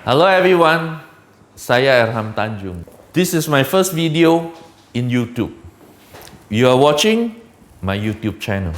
Hello everyone, saya Erham Tanjung. This is my first video in YouTube. You are watching my YouTube channel.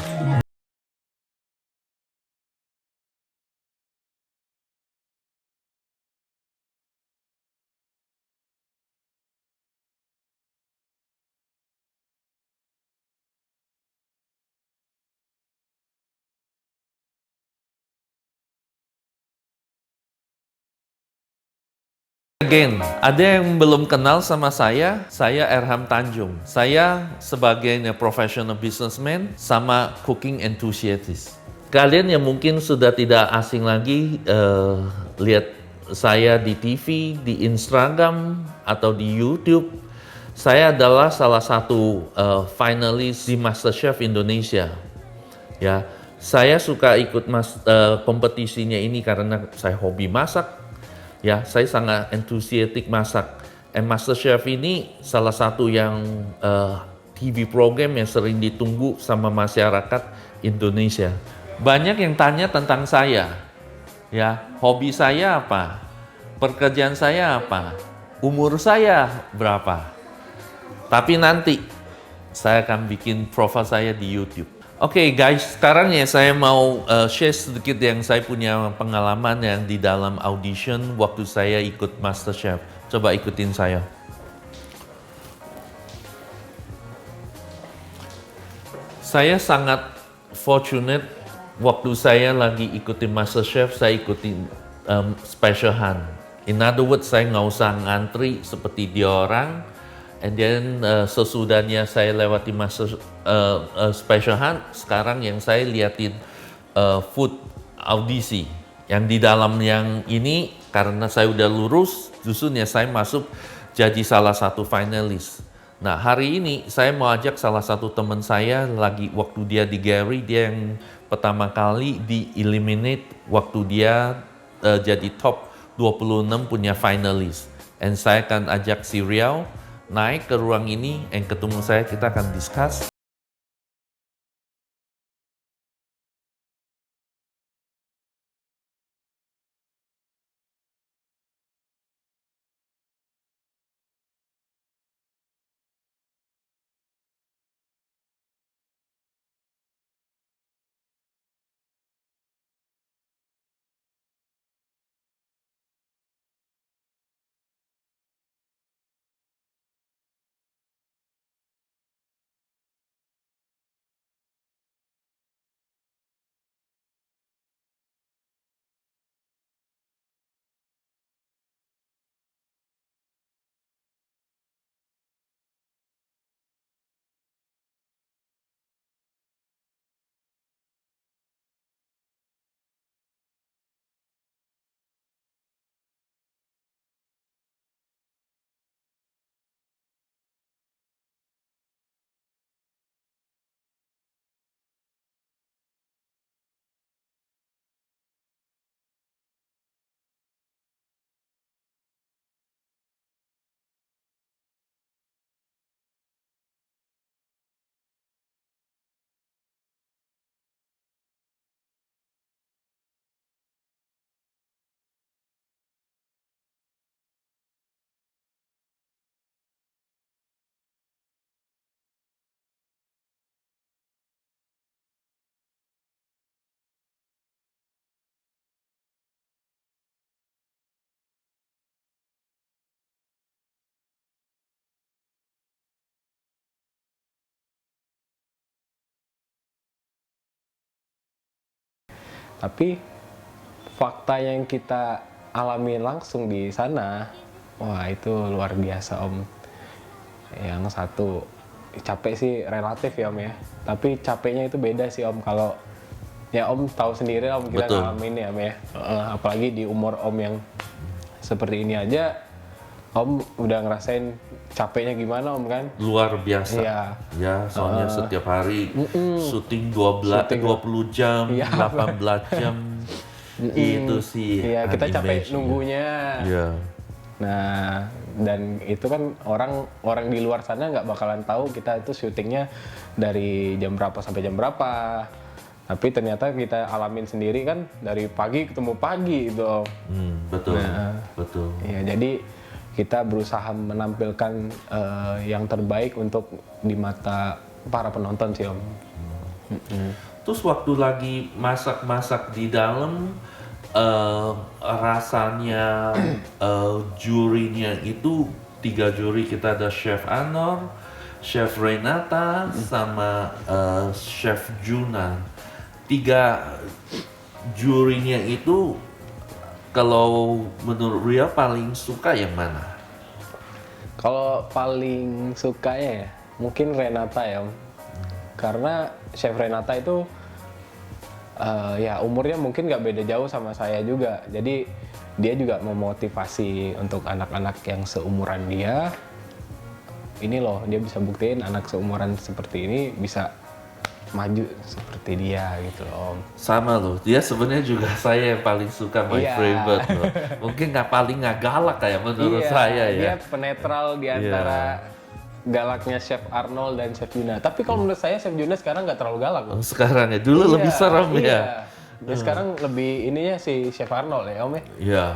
Again, ada yang belum kenal sama saya Erham Tanjung. Saya sebagai professional businessman sama cooking enthusiast. Kalian yang mungkin sudah tidak asing lagi lihat saya di TV, di Instagram, atau di YouTube. Saya adalah salah satu finalis di MasterChef Indonesia. Ya, saya suka ikut kompetisinya ini karena saya hobi masak. Ya, saya sangat entusiastik masak. MasterChef ini salah satu yang TV program yang sering ditunggu sama masyarakat Indonesia. Banyak yang tanya tentang saya. Ya, hobi saya apa? Pekerjaan saya apa? Umur saya berapa? Tapi nanti saya akan bikin profil saya di YouTube. Oke guys, sekarang ya saya mau share sedikit yang saya punya pengalaman yang di dalam audition waktu saya ikut MasterChef. Coba ikutin saya. Saya sangat fortunate waktu saya lagi ikutin MasterChef, saya ikutin special hand. In other words, saya nggak usah ngantri seperti dia orang. And then sesudahnya saya lewati special hunt, sekarang yang saya liatin food audisi. Yang di dalam yang ini, karena saya udah lurus, justru saya masuk jadi salah satu finalis. Nah hari ini saya mau ajak salah satu teman saya lagi waktu dia di Gary, dia yang pertama kali di eliminate waktu dia jadi top 26 punya finalis. And saya akan ajak si Riau naik ke ruang ini, yang ketemu saya, kita akan discuss. Tapi fakta yang kita alami langsung di sana, wah itu luar biasa Om. Yang satu, capek sih relatif ya Om ya. Tapi capeknya itu beda sih Om. Kalau ya Om tahu sendiri Om, kita ngalamin ya Om ya. Apalagi di umur Om yang seperti ini aja, Om udah ngerasain capeknya gimana Om kan? Luar biasa. Iya. Ya, soalnya setiap hari syuting 20 jam, 18 jam. Itu sih. Iya, kita capek nunggunya. Iya. Nah, dan itu kan orang di luar sana nggak bakalan tahu kita itu syutingnya dari jam berapa sampai jam berapa. Tapi ternyata kita alamin sendiri kan dari pagi ketemu pagi gitu Om. Betul, Nah, betul. Ya, jadi kita berusaha menampilkan yang terbaik untuk di mata para penonton sih Om. Terus waktu lagi masak-masak di dalam, rasanya jurinya itu 3 juri, kita ada Chef Anor, Chef Renata, sama Chef Juna. 3 jurinya itu, kalau menurut Ria paling suka yang mana? Kalau paling suka ya mungkin Renata ya Om. Karena Chef Renata itu ya umurnya mungkin nggak beda jauh sama saya juga. Jadi dia juga memotivasi untuk anak-anak yang seumuran dia. Ini loh, dia bisa buktiin anak seumuran seperti ini bisa maju seperti dia gitu loh Om. Sama loh, dia sebenarnya juga saya yang paling suka, my Iya. favorite loh. Mungkin paling nggak galak kayak menurut Iya, saya ya. dia penetral di antara galaknya Chef Arnold dan Chef Juna. Tapi kalau menurut saya Chef Juna sekarang nggak terlalu galak loh. Sekarang ya, dulu Iya, lebih serem iya. ya. Dia sekarang lebih ininya si Chef Arnold ya Om ya. Ya,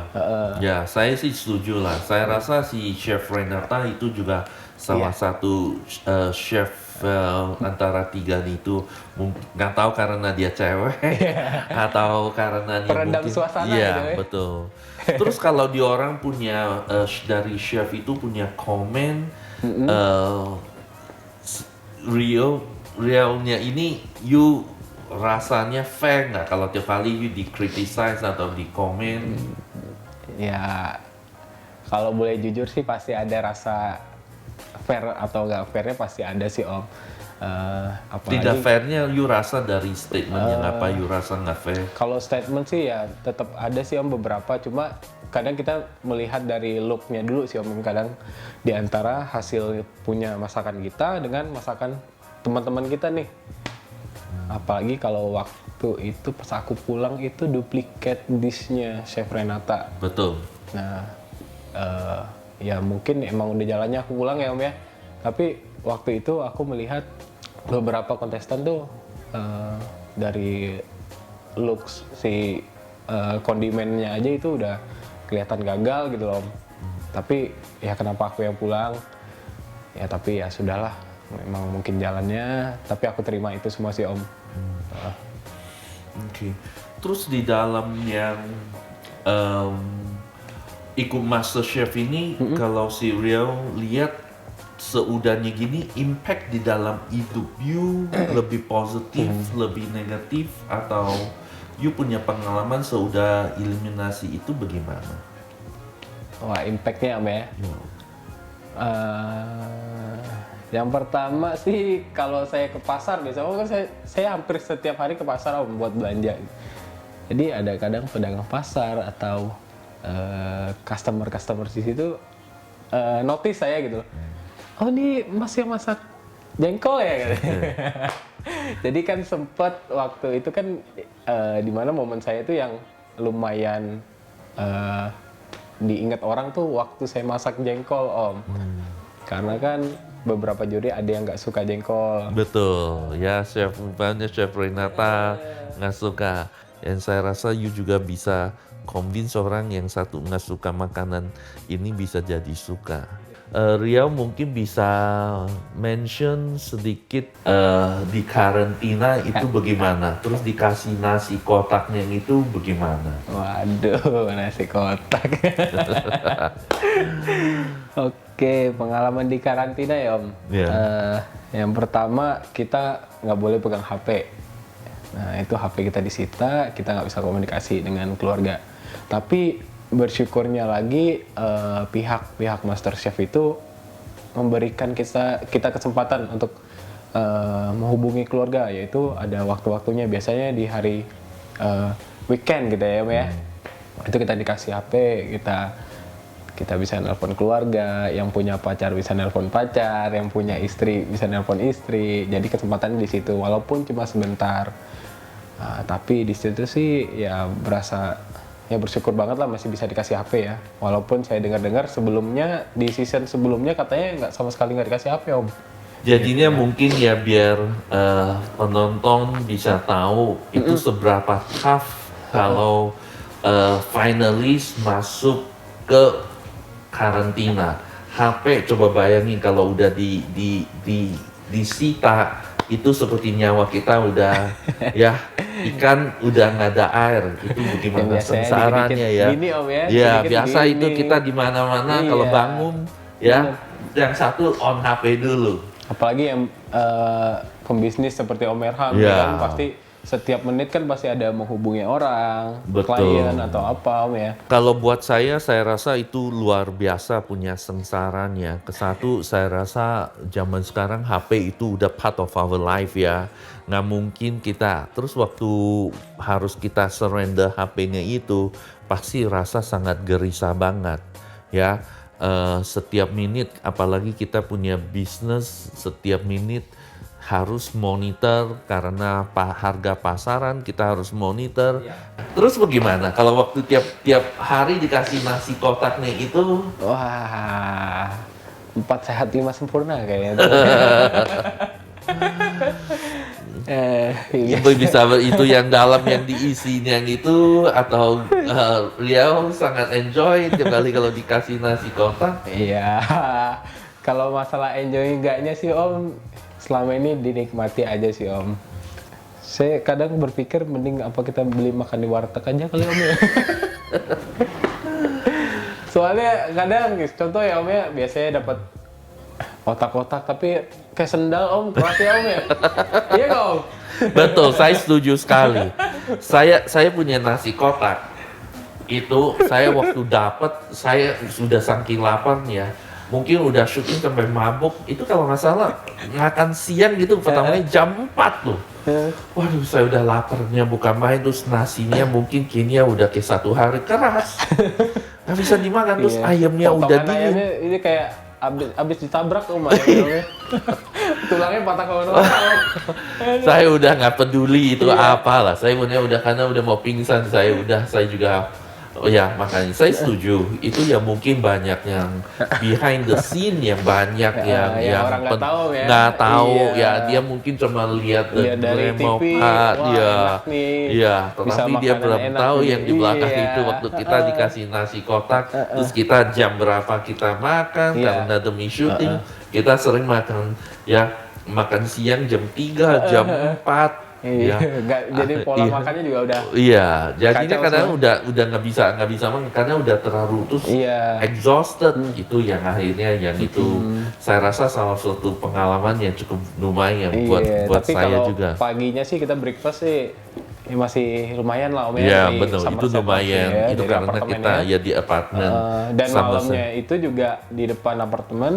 ya saya sih setuju lah. Saya rasa si Chef Renata itu juga salah satu chef antara 3 itu, mungkin nggak tahu karena dia cewek atau karena dia Peredam mungkin suasana iya gitu ya. betul. Terus kalau di orang punya dari chef itu punya komen realnya ini, you rasanya fair nggak kalau tiap kali you di-criticize atau di-komen? Ya kalau boleh jujur sih pasti ada rasa fair atau nggak fairnya pasti ada sih Om. Apalagi Tidak fairnya you rasa dari statement yang apa you rasa nggak fair? kalau statement sih ya tetap ada sih Om beberapa, cuma kadang kita melihat dari looknya dulu sih Om. Kadang di antara hasil punya masakan kita dengan masakan teman-teman kita nih. Apalagi kalau waktu itu pas aku pulang itu duplicate dish-nya Chef Renata. Betul. Nah, ya mungkin emang udah jalannya aku pulang ya Om ya. Tapi waktu itu aku melihat beberapa kontestan tuh dari looks si kondimennya aja itu udah kelihatan gagal gitu loh Om. Tapi ya kenapa aku yang pulang? Ya tapi ya sudahlah, memang mungkin jalannya. Tapi aku terima itu semua sih Om. Oke. Terus di dalam yang ikut MasterChef ini, kalau si Rio lihat seudahnya gini, impact di dalam hidup you lebih positif, lebih negatif, atau you punya pengalaman seudah eliminasi itu bagaimana? Wah, impact-nya Om ya. Yang pertama sih kalau saya ke pasar biasanya kan saya hampir setiap hari ke pasar Om buat belanja. Jadi ada kadang pedagang pasar atau customer di situ notice saya gitu. Oh ini Mas yang masak jengkol ya gitu. Jadi kan sempat waktu itu kan dimana momen saya itu yang lumayan diingat orang tuh waktu saya masak jengkol Om. Karena kan beberapa juri ada yang nggak suka jengkol. Betul, ya chef Renata nggak suka. Dan saya rasa you juga bisa convince orang yang satu nggak suka makanan ini bisa jadi suka. Riau mungkin bisa mention sedikit di karantina itu bagaimana? Terus dikasih nasi kotaknya itu bagaimana? Waduh, nasi kotak. Oke, pengalaman di karantina ya Om. Iya. Yang pertama kita nggak boleh pegang HP. Nah itu HP kita disita, kita nggak bisa komunikasi dengan keluarga. Tapi bersyukurnya lagi pihak MasterChef itu memberikan kita kesempatan untuk menghubungi keluarga, yaitu ada waktu-waktunya biasanya di hari weekend gitu ya Om ya. Itu kita dikasih HP, kita bisa nelpon keluarga, yang punya pacar bisa nelpon pacar, yang punya istri bisa nelpon istri. Jadi kesempatannya di situ, walaupun cuma sebentar. Nah, tapi di situ sih ya berasa ya bersyukur banget lah masih bisa dikasih HP ya. Walaupun saya dengar-dengar sebelumnya di season sebelumnya katanya nggak sama sekali nggak dikasih HP Om. Jadinya mungkin ya biar penonton bisa tahu itu seberapa tough kalau finalis masuk ke karantina. HP coba bayangin kalau udah disita, itu seperti nyawa kita udah ya ikan udah nggak ada air, itu bagaimana Biasanya sengsaranya dikit-dikit ya. gini, Om, ya. Ya Dikit-dikit biasa gini. itu kita di mana-mana Iya. kalau bangun ya yang satu on HP dulu. Apalagi yang pembisnis seperti Om Erham, Iya. ya kan pasti setiap menit kan pasti ada menghubungi orang, Betul. klien atau apa, Om ya. Kalau buat saya rasa itu luar biasa punya sengsaranya. Kesatu, saya rasa zaman sekarang HP itu udah part of our life ya. Nggak mungkin kita, terus waktu harus kita surrender HP-nya itu, pasti rasa sangat gerisah banget ya. Setiap menit, apalagi kita punya bisnis, setiap menit harus monitor karena harga pasaran kita harus monitor. Terus bagaimana kalau waktu tiap hari dikasih nasi kotak nih itu? Wah, 4 sehat 5 sempurna kayaknya. Iya. Itu bisa itu yang dalam yang diisinya itu atau Riau sangat enjoy tiap kali kalau dikasih nasi kotak. Iya, kalau masalah enjoy enggaknya sih Om, selama ini dinikmati aja sih Om. Saya kadang berpikir mending apa kita beli makan di warteg aja kali Om ya. Soalnya kadang, contoh ya Om ya, biasanya dapat otak-otak tapi kayak sendal Om, keras ya Om ya. Iya nggak Om? Betul, saya setuju sekali. Saya punya nasi kotak. Itu saya waktu dapat saya sudah saking laparnya. Mungkin udah syuting sampai mabuk. Itu kalau nggak salah makan siang gitu pertamanya jam 4 tuh. Waduh, saya udah laparnya bukan main, terus nasinya mungkin kini udah kayak 1 hari keras. Nggak bisa dimakan, terus Iya. ayamnya udah Potongan dingin. ayamnya ini kayak abis ditabrak Om ayamnya. Tulangnya patah kemana-mana. Saya udah nggak peduli itu Iya. apa lah. Saya udah karena udah mau pingsan. Saya juga oh ya makanya saya setuju. Itu ya mungkin banyak yang behind the scene yang banyak yang orang nggak tahu ya. nggak tahu Iya. ya, dia mungkin cuma lihat Lihat dari demo TV, part, wah, ya enak nih. iya, Bisa tetapi dia makanan belum enak tahu nih. yang di belakang Iya. itu waktu kita dikasih nasi kotak, terus kita jam berapa kita makan Iya. karena demi syuting kita sering makan siang jam 3, jam 4. Iya, jadi pola iya. makannya juga udah. Iya, jadinya Kacau kadang semua. udah nggak bisa makan karena udah terlalu terus Iya. exhausted. Itu yang akhirnya yang itu saya rasa salah satu pengalaman yang cukup lumayan Iya, buat tapi saya kalau juga. paginya sih kita breakfast sih ya masih lumayan lah Om ya. Iya dari betul, itu Somerset lumayan. ya, Itu dari karena apartemen kita ya. ya di apartemen. Dan sama malamnya itu juga di depan apartemen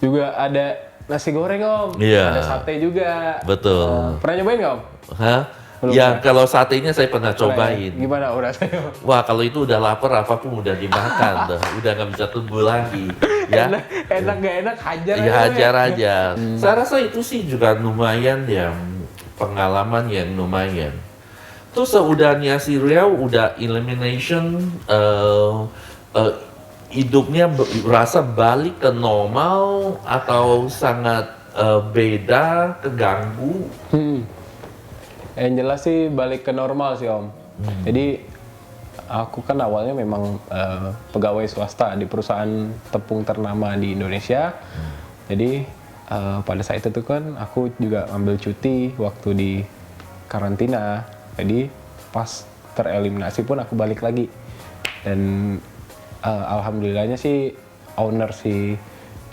juga ada nasi goreng Om. Iya. Ada sate juga. Betul. Pernah nyobain nggak Om? Hah? Belum Ya ya? kalau satenya saya pernah cobain. Gimana rasanya? Wah kalau itu udah lapar apapun udah dimakan, udah nggak bisa tunggu lagi. Ya. Enak gak enak hajar Ya aja, Om, hajar aja. Saya rasa itu sih juga lumayan yang pengalaman yang lumayan. Terus seudahnya si Riau udah elimination, hidupnya rasa balik ke normal atau sangat beda, keganggu? Yang jelas sih balik ke normal sih Om. Jadi aku kan awalnya memang pegawai swasta di perusahaan tepung ternama di Indonesia. Jadi pada saat itu kan aku juga ambil cuti waktu di karantina. Jadi pas tereliminasi pun aku balik lagi. Dan alhamdulillahnya sih owner si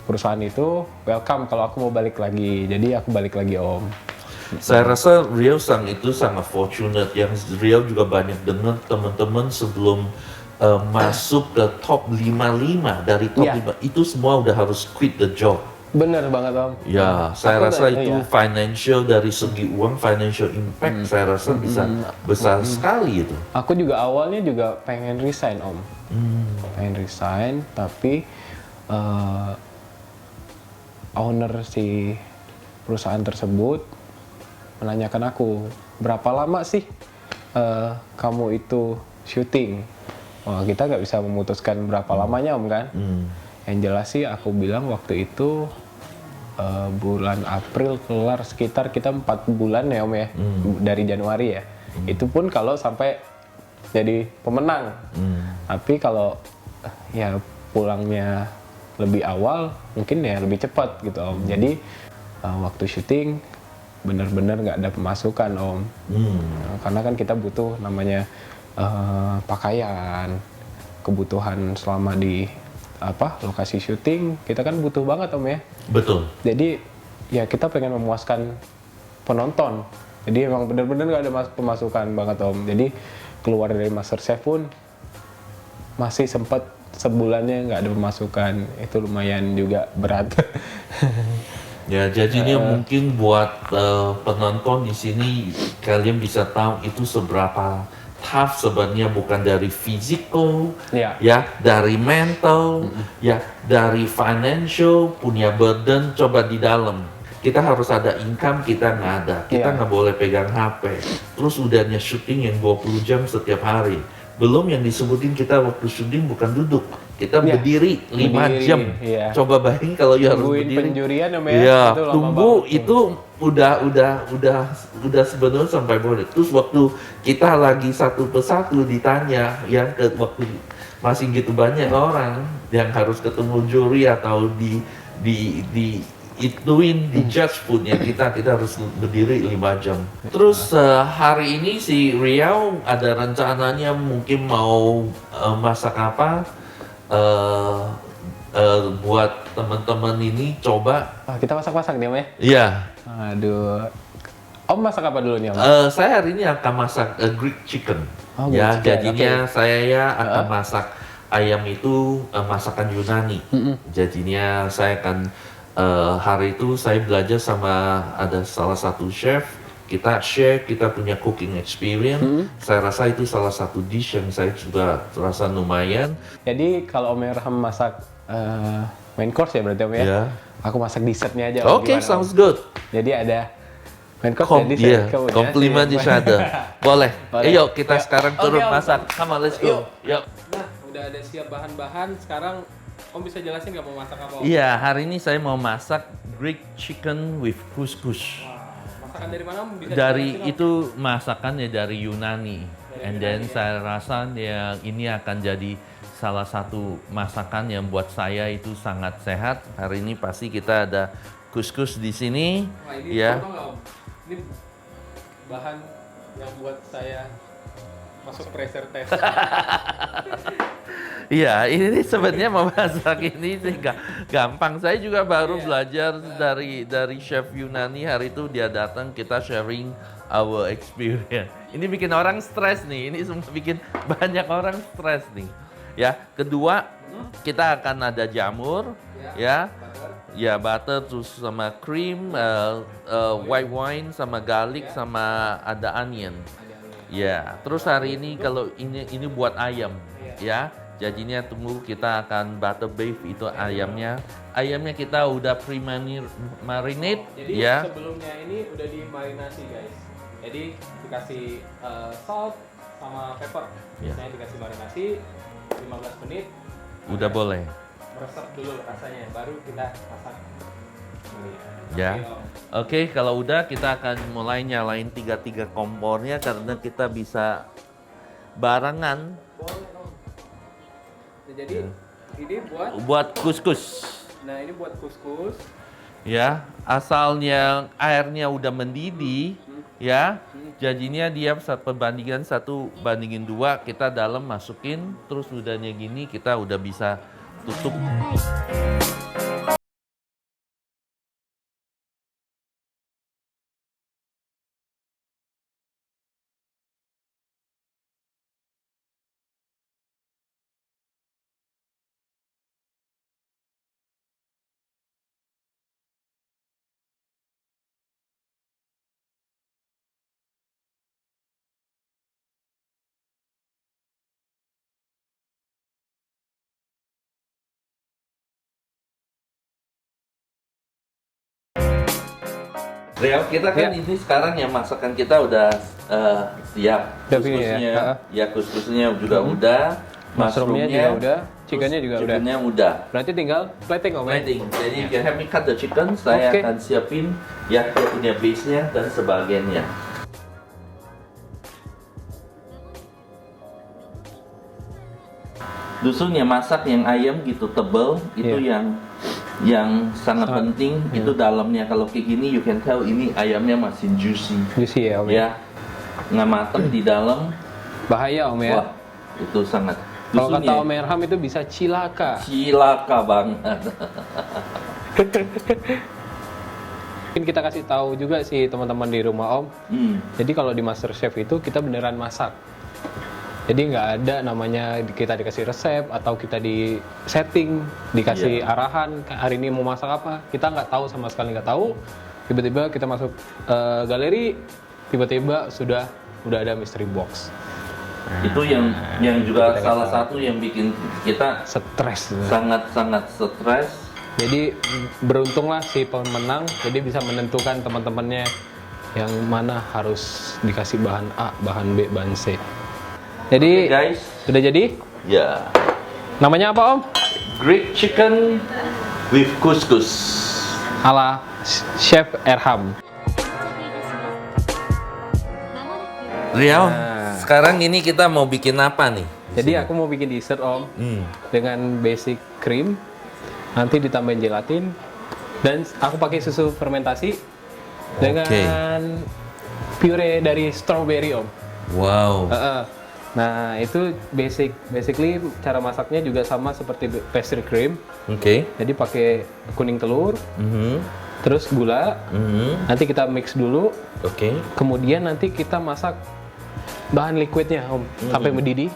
perusahaan itu welcome kalau aku mau balik lagi. Jadi aku balik lagi Om. Saya rasa Riau itu sangat fortunate. Yang Riau juga banyak dengar teman-teman sebelum masuk ke top 55 dari top Iya. 5 itu semua udah harus quit the job. Bener banget Om. Ya, saya Aku rasa nggak- itu iya. financial dari segi uang, financial impact saya rasa bisa besar sekali itu. Aku juga awalnya juga pengen resign Om. Pengen resign tapi owner si perusahaan tersebut menanyakan aku berapa lama sih kamu itu syuting. Wah kita nggak bisa memutuskan berapa lamanya Om kan. Yang jelas sih aku bilang waktu itu bulan April kelar sekitar kita 4 bulan ya Om ya, dari Januari ya. Itu pun kalau sampai jadi pemenang. Tapi kalau ya pulangnya lebih awal, mungkin ya lebih cepat gitu Om. Jadi waktu syuting benar-benar nggak ada pemasukan Om. Karena kan kita butuh namanya pakaian, kebutuhan selama di lokasi syuting, kita kan butuh banget Om ya. Betul. Jadi ya kita pengen memuaskan penonton. Jadi emang benar-benar nggak ada pemasukan banget Om. Jadi keluar dari MasterChef pun masih sempat sebulannya nggak ada pemasukan. Itu lumayan juga berat. Ya, jadinya mungkin buat penonton di sini kalian bisa tahu itu seberapa tough sebenarnya, bukan dari physical, ya, dari mental, ya, dari financial, punya burden. Coba di dalam kita harus ada income, kita nggak ada, kita nggak boleh pegang HP, terus udahnya syuting yang 20 jam setiap hari, belum yang disebutin kita waktu syuting bukan duduk, kita berdiri 5 jam. Coba bayangin kalau you harus berdiri. Penjurian Om ya. Iya, tunggu itu udah sebenarnya sampai boleh. Terus waktu kita lagi satu persatu ditanya, yang waktu masih gitu banyak orang yang harus ketemu juri atau di judge foodnya, kita harus berdiri 5 jam. Terus hari ini si Riau ada rencananya mungkin mau masak apa buat teman-teman ini coba. Kita masak-masak nih Om ya? Iya. Aduh. Om masak apa dulu nih Om? Saya hari ini akan masak Greek chicken. Greek chicken. Jadinya saya akan masak ayam itu masakan Yunani. Jadinya saya akan hari itu saya belajar sama ada salah satu chef, kita share kita punya cooking experience. Saya rasa itu salah satu dish yang saya juga rasa lumayan. Jadi kalau Om Erham masak main course ya berarti Om ya? Yeah. Aku masak dessertnya aja. Oke, sounds good. Jadi ada main course dan dessert. Compliment each other. Boleh. Ayo kita sekarang turun masak. Come on, let's go. Yuk. Nah, udah ada siap bahan-bahan. Sekarang Om bisa jelasin nggak mau masak apa? Iya, hari ini saya mau masak Greek chicken with couscous. Masakan dari mana Om? Bisa dari jelasin, Om? itu masakannya dari Yunani. And then saya rasa yang ini akan jadi salah satu masakan yang buat saya itu sangat sehat. Hari ini pasti kita ada couscous di sini. Wah, ini ya. Ini bahan yang buat saya masuk pressure test. Iya, ini sebenarnya memasak ini sih gampang. Saya juga baru belajar dari chef Yunani. Hari itu dia datang, kita sharing our experience. Ini bikin orang stres nih. Ini semua bikin banyak orang stres nih. Ya, kedua kita akan ada jamur, ya, butter terus sama cream, white wine sama garlic sama ada onion. Ya, terus hari ini kalau ini buat ayam, ya. Jadinya tunggu kita akan butter beef itu ayamnya. Ayamnya kita udah pre-marinate. Jadi ya. Sebelumnya ini udah dimarinasi guys. Jadi dikasih salt sama pepper. Biasanya dikasih marinasi 15 menit. Udah boleh. Meresap dulu rasanya, baru kita masak. Ya. Oke, kalau udah kita akan mulai nyalain 3 kompornya karena kita bisa barengan. Jadi ini buat couscous. Nah, ini buat couscous. Ya, asalnya airnya udah mendidih, ya. Jadinya dia perbandingan 1:2, kita dalam masukin, terus udahnya gini kita udah bisa tutup. Real, kita kan ini sekarang yang masakan kita udah siap. Couscousnya, ya couscousnya juga udah. Mushroomnya juga udah, chickennya juga udah. Chickennya udah. Berarti tinggal plating Om ya? Plating. Jadi you can help me cut the chicken. Saya Oke. akan siapin ya dia punya base-nya dan sebagainya. Dusun yang masak yang ayam gitu tebel itu yang sangat penting itu dalamnya. Kalau kayak gini you can tell ini ayamnya masih juicy. Juicy ya Om ya? Ya, nggak matang di dalam. Bahaya Om ya? Wah, itu sangat. Kalau kata Dusunnya Om Erham itu bisa cilaka. cilaka banget. Mungkin kita kasih tahu juga sih teman-teman di rumah Om. Jadi kalau di MasterChef itu kita beneran masak. Jadi nggak ada namanya kita dikasih resep atau kita di setting, dikasih arahan hari ini mau masak apa. Kita nggak tahu sama sekali nggak tahu. Tiba-tiba kita masuk galeri, tiba-tiba udah ada mystery box. Itu yang juga salah satu yang bikin kita Stres. sangat-sangat stres. Jadi beruntunglah si pemenang, jadi bisa menentukan teman-temannya yang mana harus dikasih bahan A, bahan B, bahan C. Jadi Oke, guys. sudah jadi? Ya, Namanya apa Om? Greek chicken with couscous. Ala Chef Erham. Riau, sekarang ini kita mau bikin apa nih? Jadi aku mau bikin dessert Om dengan basic cream, nanti ditambahin gelatin, dan aku pakai susu fermentasi dengan puree dari strawberry Om. Wow. Nah itu basically cara masaknya juga sama seperti pastry cream. Oke. Jadi pakai kuning telur, terus gula, nanti kita mix dulu, Oke. kemudian nanti kita masak bahan liquidnya Om sampai mendidih.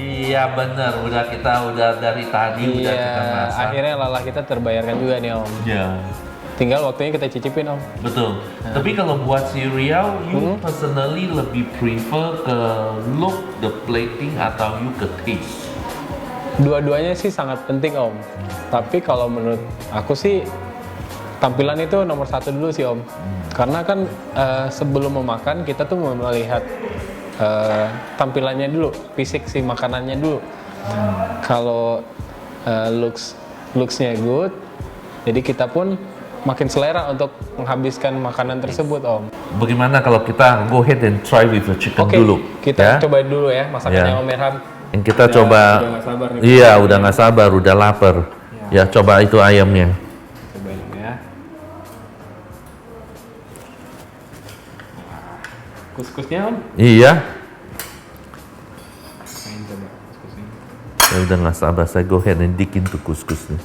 Iya bener, kita udah dari tadi udah kita masak. Akhirnya lelah kita terbayarkan juga nih Om. Iya. Tinggal waktunya kita cicipin Om. Betul. Tapi kalau buat si Riau, you personally lebih prefer ke look, the plating atau you ke taste? Dua-duanya sih sangat penting Om. Tapi kalau menurut aku sih tampilan itu nomor satu dulu sih Om. Karena kan sebelum memakan kita tuh mau melihat tampilannya dulu, fisik si makanannya dulu. Kalau looks-nya good, jadi kita pun makin selera untuk menghabiskan makanan tersebut Om. Bagaimana kalau kita go ahead and try with the chicken Oke, dulu? kita cobain dulu ya masakannya Ya. Om Erham. Yang kita coba, udah nggak sabar nih. iya udah nggak sabar, udah lapar. Ya coba itu ayamnya. Cobain ya. Kuskusnya Om. Iya. Main coba kuskusnya. Saya udah nggak sabar, saya go ahead and dig into couscous nih.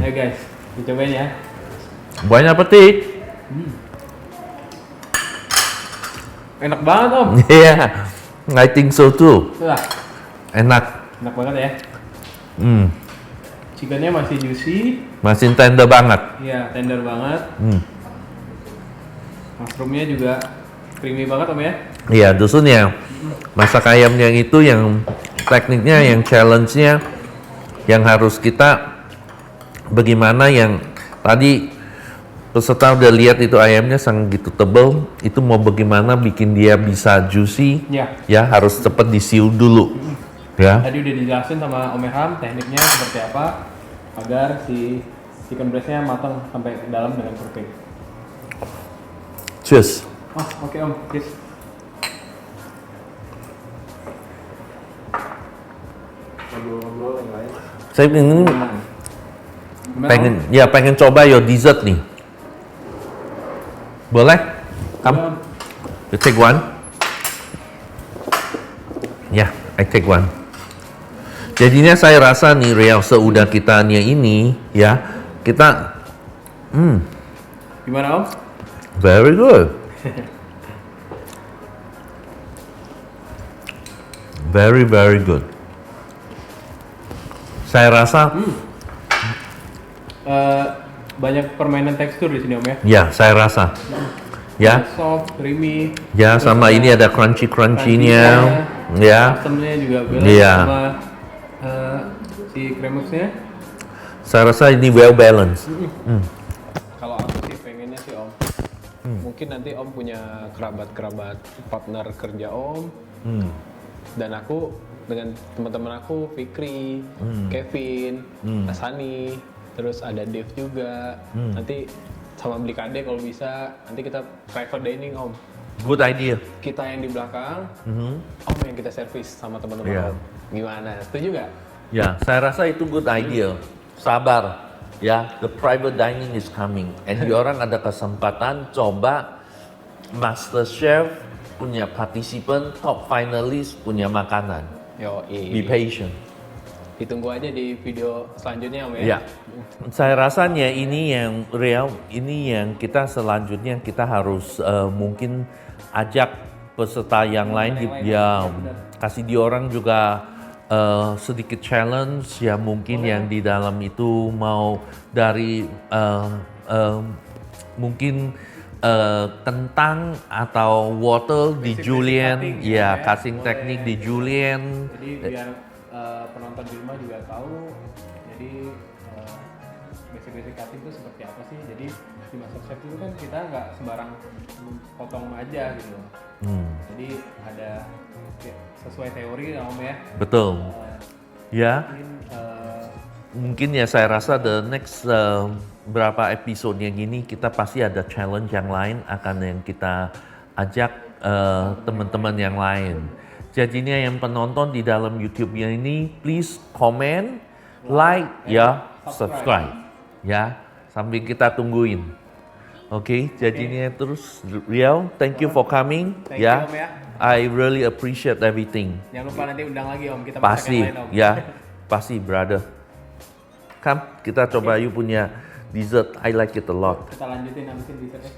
Ayo guys, dicobain ya. Banyak apetit. Enak banget Om. Iya, I think so too. Tuh, Enak. enak banget ya. Chickennya masih juicy, Masih tender banget. iya tender banget. Mushroomnya juga creamy banget Om ya. Iya, dusunnya masak ayam yang itu yang tekniknya, yang challenge-nya, yang harus kita bagaimana yang tadi peserta udah lihat itu ayamnya sangat gitu tebel, itu mau bagaimana bikin dia bisa juicy, Iya. ya harus cepet disiu dulu, ya. Tadi udah dijelasin sama Om Erham tekniknya seperti apa agar si chicken breast-nya matang sampai ke dalam dengan perfect. Cheers. Oh, oke Om, cheers. Ngobrol-ngobrol yang lain. Saya ingin pengen coba your dessert nih. Boleh? Come. You take one. Ya, I take one. Jadinya saya rasa nih Riau seudah kitanya ini ya, kita Gimana Om? very good. Very very good. Saya rasa Banyak permainan tekstur di sini Om ya. ya, saya rasa. Ya. Soft, creamy. Ya, sama ini ada crunchy-crunchy-nya. Ya. Asamnya juga balance Iya. sama si kremexnya. Saya rasa ini well balanced. Kalau aku sih pengennya sih Om, mungkin nanti Om punya kerabat-kerabat partner kerja Om, dan aku dengan teman-teman aku, Fikri, Kevin, Asani, terus ada Dev juga. Nanti sama beli kade kalau bisa, nanti kita private dining Om. Good idea. Kita yang di belakang, Om yang kita servis sama teman-teman Iya. Om. Gimana? Setuju nggak? Ya, saya rasa itu good idea. Sabar. Ya, the private dining is coming. And orang ada kesempatan coba Master Chef punya participant, top finalist punya makanan. Be patient. Ditunggu aja di video selanjutnya Om ya. Ya, saya rasanya ini yang real, ini yang kita selanjutnya kita harus mungkin ajak peserta yang lain, ya kasih dia orang juga sedikit challenge ya mungkin yang di dalam itu mau dari mungkin kentang atau wortel di julienne, cutting ya ya, cutting boleh. teknik di julienne. Jadi biar penonton di rumah juga tahu. Jadi basic cutting itu seperti apa sih? Jadi di MasterChef itu kan kita nggak sembarang potong aja gitu. Jadi ada sesuai teori ya Om ya. Betul. Ya. Mungkin Mungkin ya saya rasa the next berapa episode yang ini kita pasti ada challenge yang lain akan yang kita ajak teman-teman yang lain. Jadinya yang penonton di dalam YouTube-nya ini please comment, like, ya, subscribe. Ya, sambil kita tungguin. Oke, jadinya terus Riau, thank you for coming. Thank you, Om ya. I really appreciate everything. jangan lupa nanti undang lagi Om, kita masak Pasti, yang lain Om. ya, pasti, brother. Come, kita coba you punya dessert. I like it a lot. Kita lanjutin habisin dessertnya.